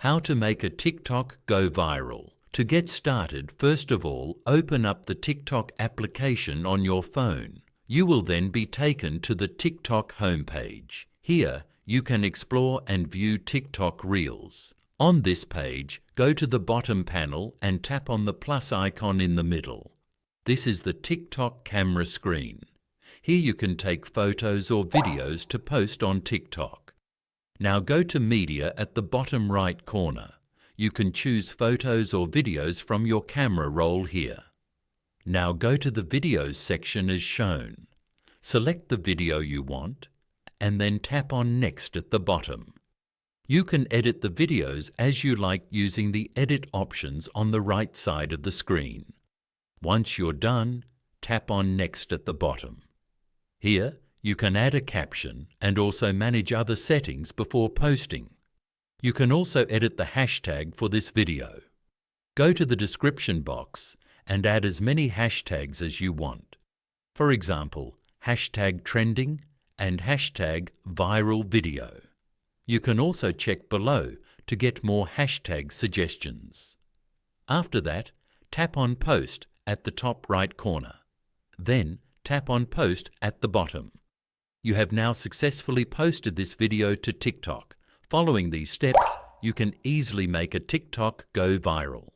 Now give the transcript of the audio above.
How to make a TikTok go viral. To get started, first of all, open up the TikTok application on your phone. You will then be taken to the TikTok homepage. Here, you can explore and view TikTok Reels. On this page, go to the bottom panel and tap on the plus icon in the middle. This is the TikTok camera screen. Here you can take photos or videos to post on TikTok. Now go to Media at the bottom right corner. You can choose photos or videos from your camera roll here. Now go to the Videos section as shown. Select the video you want and then tap on Next at the bottom. You can edit the videos as you like using the Edit options on the right side of the screen. Once you're done, tap on Next at the bottom. Here, you can add a caption and also manage other settings before posting. You can also edit the hashtag for this video. Go to the description box and add as many hashtags as you want. For example, hashtag trending and hashtag viral video. You can also check below to get more hashtag suggestions. After that, tap on Post at the top right corner. Then tap on Post at the bottom. You have now successfully posted this video to TikTok. Following these steps, you can easily make a TikTok go viral.